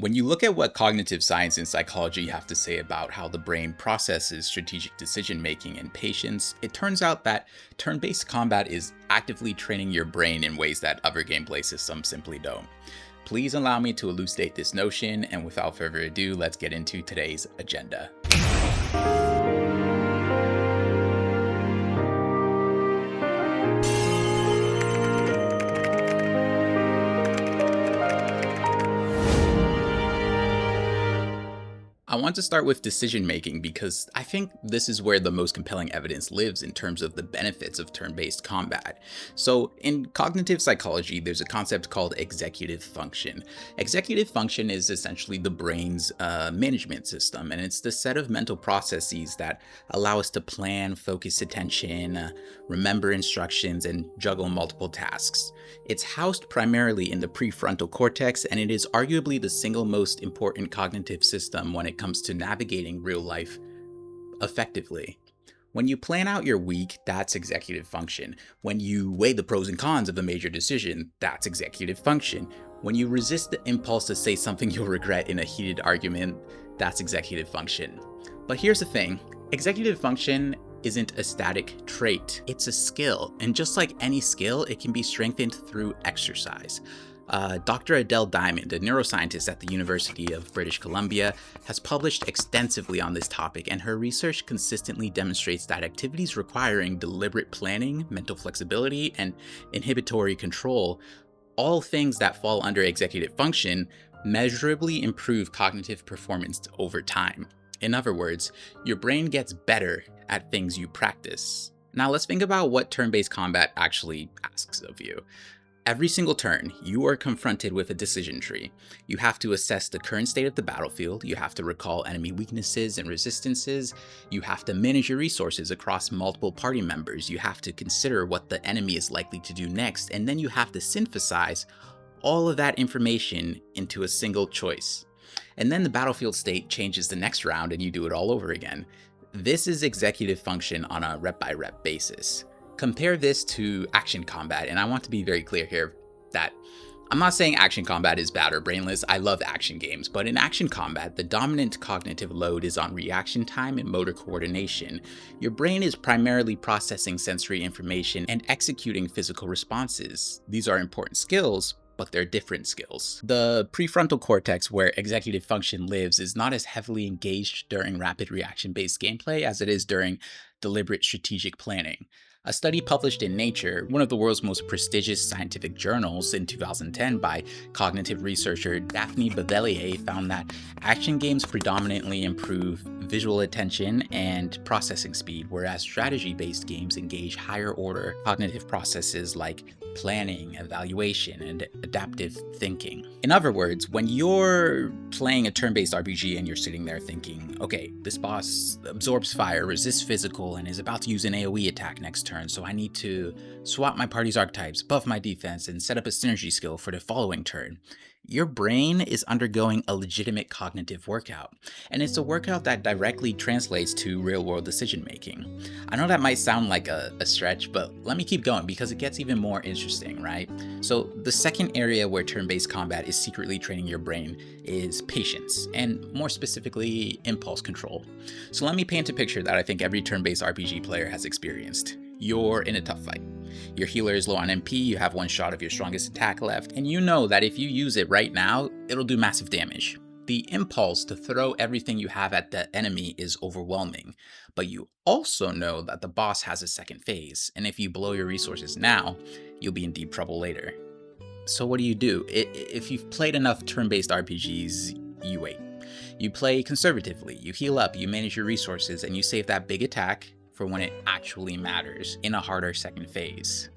When you look at what cognitive science and psychology have to say about how the brain processes strategic decision making and patience, it turns out that turn based combat is actively training your brain in ways that other gameplay systems simply don't. Please allow me to elucidate this notion, and without further ado, let's get into today's agenda. I want to start with decision making because I think this is where the most compelling evidence lives in terms of the benefits of turn based combat. So, in cognitive psychology, there's a concept called executive function. Executive function is essentially the brain's management system, and it's the set of mental processes that allow us to plan, focus attention, remember instructions, and juggle multiple tasks. It's housed primarily in the prefrontal cortex, and it is arguably the single most important cognitive system when it comes to navigating real life effectively. When you plan out your week, that's executive function. When you weigh the pros and cons of a major decision, that's executive function. When you resist the impulse to say something you'll regret in a heated argument, that's executive function. But here's the thing, executive function isn't a static trait, it's a skill. And just like any skill, it can be strengthened through exercise. Dr. Adele Diamond, a neuroscientist at the University of British Columbia, has published extensively on this topic, and her research consistently demonstrates that activities requiring deliberate planning, mental flexibility, and inhibitory control, all things that fall under executive function, measurably improve cognitive performance over time. In other words, your brain gets better at things you practice. Now let's think about what turn-based combat actually asks of you. Every single turn, you are confronted with a decision tree. You have to assess the current state of the battlefield, you have to recall enemy weaknesses and resistances, you have to manage your resources across multiple party members, you have to consider what the enemy is likely to do next, and then you have to synthesize all of that information into a single choice. And then the battlefield state changes the next round and you do it all over again. This is executive function on a rep-by-rep basis. Compare this to action combat, and I want to be very clear here that I'm not saying action combat is bad or brainless. I love action games, but in action combat, the dominant cognitive load is on reaction time and motor coordination. Your brain is primarily processing sensory information and executing physical responses. These are important skills, but they're different skills. The prefrontal cortex, where executive function lives, is not as heavily engaged during rapid reaction-based gameplay as it is during deliberate strategic planning. A study published in Nature, one of the world's most prestigious scientific journals, in 2010 by cognitive researcher Daphne Bavelier found that action games predominantly improve visual attention and processing speed, whereas strategy-based games engage higher-order cognitive processes like planning, evaluation, and adaptive thinking. In other words, when you're playing a turn-based RPG and you're sitting there thinking, okay, this boss absorbs fire, resists physical, and is about to use an AoE attack next turn, so I need to swap my party's archetypes, buff my defense, and set up a synergy skill for the following turn. Your brain is undergoing a legitimate cognitive workout, and it's a workout that directly translates to real-world decision-making. I know that might sound like a stretch, but let me keep going because it gets even more interesting, right? So the second area where turn-based combat is secretly training your brain is patience, and more specifically, impulse control. So let me paint a picture that I think every turn-based RPG player has experienced. You're in a tough fight. Your healer is low on MP, you have one shot of your strongest attack left, and you know that if you use it right now, it'll do massive damage. The impulse to throw everything you have at the enemy is overwhelming, but you also know that the boss has a second phase, and if you blow your resources now, you'll be in deep trouble later. So what do? If you've played enough turn-based RPGs, you wait. You play conservatively, you heal up, you manage your resources, and you save that big attack for when it actually matters in a harder second phase.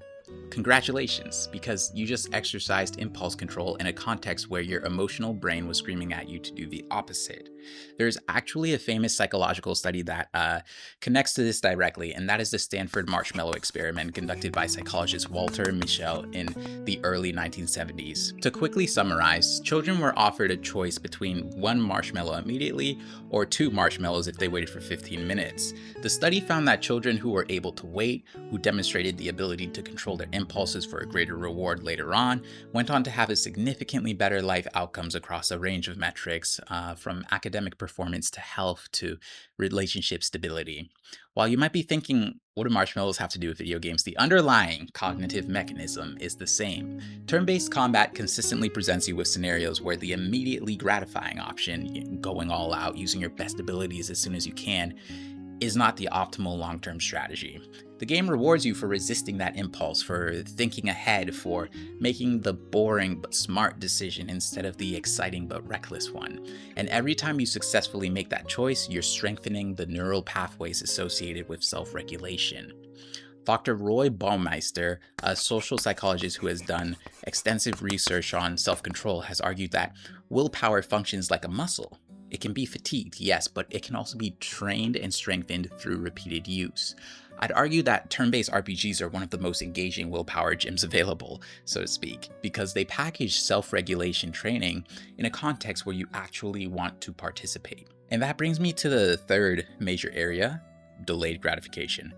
Congratulations, because you just exercised impulse control in a context where your emotional brain was screaming at you to do the opposite. There's actually a famous psychological study that connects to this directly, and that is the Stanford marshmallow experiment conducted by psychologist Walter Mischel in the early 1970s. To quickly summarize, children were offered a choice between one marshmallow immediately or two marshmallows if they waited for 15 minutes. The study found that children who were able to wait, who demonstrated the ability to control their impulse, impulses for a greater reward later on, went on to have a significantly better life outcomes across a range of metrics, from academic performance to health to relationship stability. While you might be thinking, what do marshmallows have to do with video games? The underlying cognitive mechanism is the same. Turn-based combat consistently presents you with scenarios where the immediately gratifying option, going all out, using your best abilities as soon as you can, is not the optimal long-term strategy. The game rewards you for resisting that impulse, for thinking ahead, for making the boring but smart decision instead of the exciting but reckless one. And every time you successfully make that choice, you're strengthening the neural pathways associated with self-regulation. Dr. Roy Baumeister, a social psychologist who has done extensive research on self-control, has argued that willpower functions like a muscle. It can be fatigued, yes, but it can also be trained and strengthened through repeated use. I'd argue that turn-based RPGs are one of the most engaging willpower gyms available, so to speak, because they package self-regulation training in a context where you actually want to participate. And that brings me to the third major area, delayed gratification.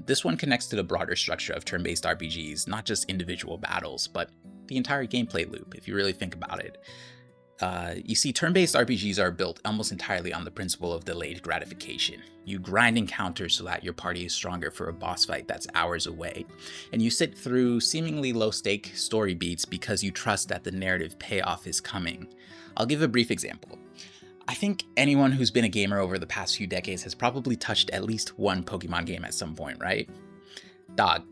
This one connects to the broader structure of turn-based RPGs, not just individual battles, but the entire gameplay loop, if you really think about it. You see, turn-based RPGs are built almost entirely on the principle of delayed gratification. You grind encounters so that your party is stronger for a boss fight that's hours away, and you sit through seemingly low-stake story beats because you trust that the narrative payoff is coming. I'll give a brief example. I think anyone who's been a gamer over the past few decades has probably touched at least one Pokemon game at some point, right? Dog,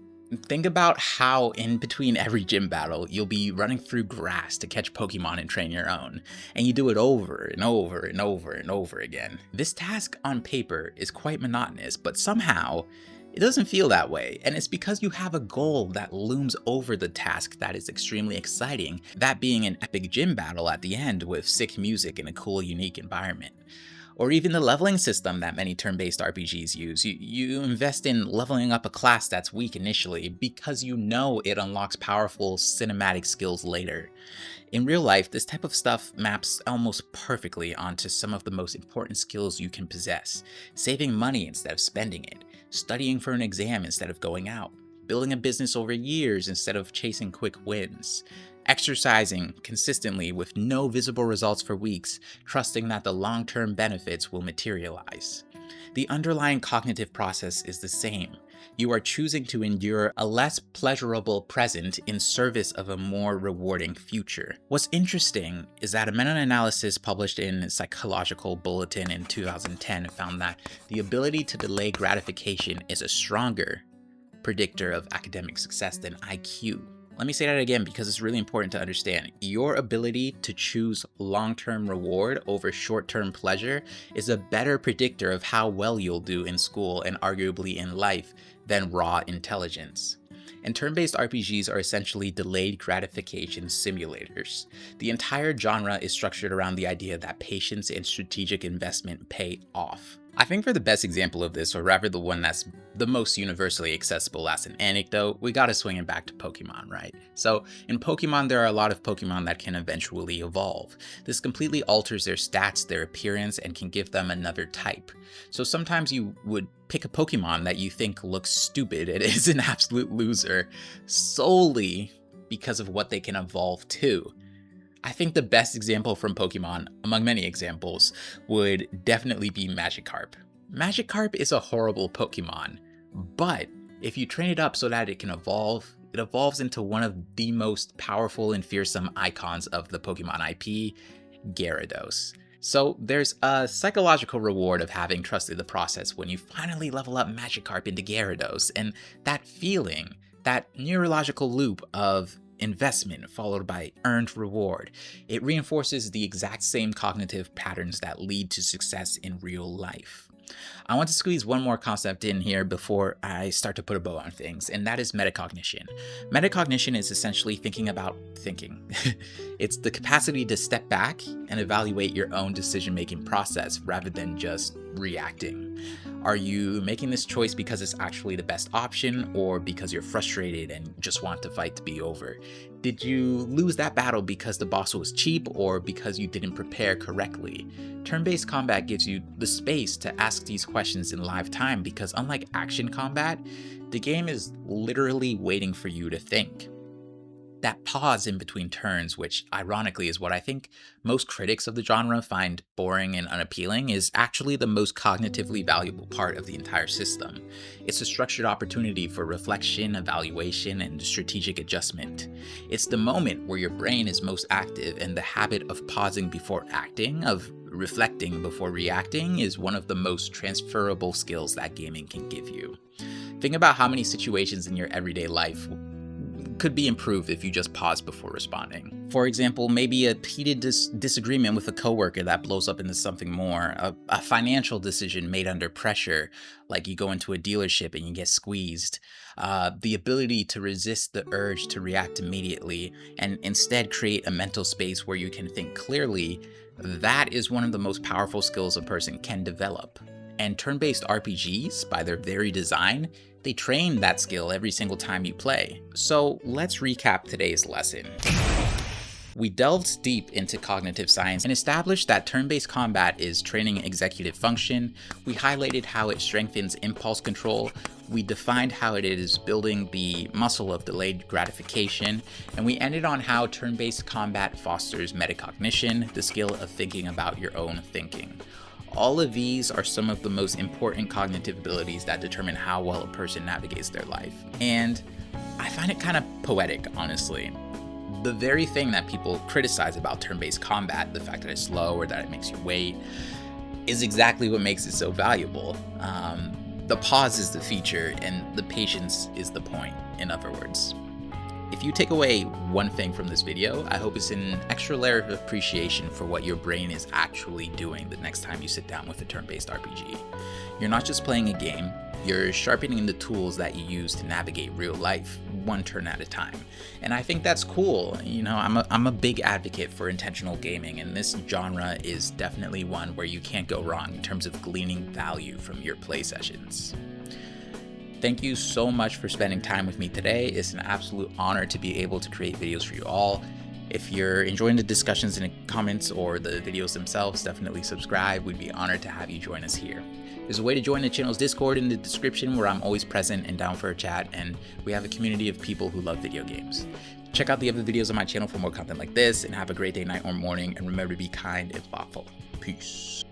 think about how in between every gym battle, you'll be running through grass to catch Pokemon and train your own, and you do it over and over and over and over again. This task on paper is quite monotonous, but somehow it doesn't feel that way, and it's because you have a goal that looms over the task that is extremely exciting, that being an epic gym battle at the end with sick music and a cool, unique environment. Or even the leveling system that many turn-based RPGs use. You invest in leveling up a class that's weak initially because you know it unlocks powerful cinematic skills later. In real life, this type of stuff maps almost perfectly onto some of the most important skills you can possess. Saving money instead of spending it, studying for an exam instead of going out, building a business over years instead of chasing quick wins. Exercising consistently with no visible results for weeks, trusting that the long-term benefits will materialize. The underlying cognitive process is the same. You are choosing to endure a less pleasurable present in service of a more rewarding future. What's interesting is that a meta-analysis published in Psychological Bulletin in 2010 found that the ability to delay gratification is a stronger predictor of academic success than IQ. Let me say that again because it's really important to understand. Your ability to choose long-term reward over short-term pleasure is a better predictor of how well you'll do in school and arguably in life than raw intelligence. And turn-based RPGs are essentially delayed gratification simulators. The entire genre is structured around the idea that patience and strategic investment pay off. I think for the best example of this, or rather the one that's the most universally accessible as an anecdote, we gotta swing it back to Pokemon, right? So in Pokemon, there are a lot of Pokemon that can eventually evolve. This completely alters their stats, their appearance, and can give them another type. So sometimes you would pick a Pokemon that you think looks stupid and is an absolute loser solely because of what they can evolve to. I think the best example from Pokemon, among many examples, would definitely be Magikarp. Magikarp is a horrible Pokemon, but if you train it up so that it can evolve, it evolves into one of the most powerful and fearsome icons of the Pokemon IP, Gyarados. So there's a psychological reward of having trusted the process when you finally level up Magikarp into Gyarados, and that feeling, that neurological loop of investment followed by earned reward. It reinforces the exact same cognitive patterns that lead to success in real life. I want to squeeze one more concept in here before I start to put a bow on things, and that is metacognition. Metacognition is essentially thinking about thinking. It's the capacity to step back and evaluate your own decision-making process rather than just reacting? Are you making this choice because it's actually the best option, or because you're frustrated and just want the fight to be over? Did you lose that battle because the boss was cheap, or because you didn't prepare correctly? Turn-based combat gives you the space to ask these questions in live time because, unlike action combat, the game is literally waiting for you to think. That pause in between turns, which ironically is what I think most critics of the genre find boring and unappealing, is actually the most cognitively valuable part of the entire system. It's a structured opportunity for reflection, evaluation, and strategic adjustment. It's the moment where your brain is most active, and the habit of pausing before acting, of reflecting before reacting, is one of the most transferable skills that gaming can give you. Think about how many situations in your everyday life could be improved if you just pause before responding. For example, maybe a heated disagreement with a coworker that blows up into something more, a financial decision made under pressure, like you go into a dealership and you get squeezed, the ability to resist the urge to react immediately and instead create a mental space where you can think clearly. That is one of the most powerful skills a person can develop. And turn-based RPGs, by their very design, they train that skill every single time you play. So let's recap today's lesson. We delved deep into cognitive science and established that turn-based combat is training executive function. We highlighted how it strengthens impulse control. We defined how it is building the muscle of delayed gratification. And we ended on how turn-based combat fosters metacognition, the skill of thinking about your own thinking. All of these are some of the most important cognitive abilities that determine how well a person navigates their life. And I find it kind of poetic, honestly. The very thing that people criticize about turn-based combat, the fact that it's slow or that it makes you wait, is exactly what makes it so valuable. The pause is the feature and the patience is the point, in other words. If you take away one thing from this video, I hope it's an extra layer of appreciation for what your brain is actually doing the next time you sit down with a turn-based RPG. You're not just playing a game, you're sharpening the tools that you use to navigate real life, one turn at a time. And I think that's cool. You know, I'm a big advocate for intentional gaming, and this genre is definitely one where you can't go wrong in terms of gleaning value from your play sessions. Thank you so much for spending time with me today. It's an absolute honor to be able to create videos for you all. If you're enjoying the discussions in the comments or the videos themselves, definitely subscribe. We'd be honored to have you join us here. There's a way to join the channel's Discord in the description, where I'm always present and down for a chat, and we have a community of people who love video games. Check out the other videos on my channel for more content like this, and have a great day, night, or morning, and remember to be kind and thoughtful. Peace.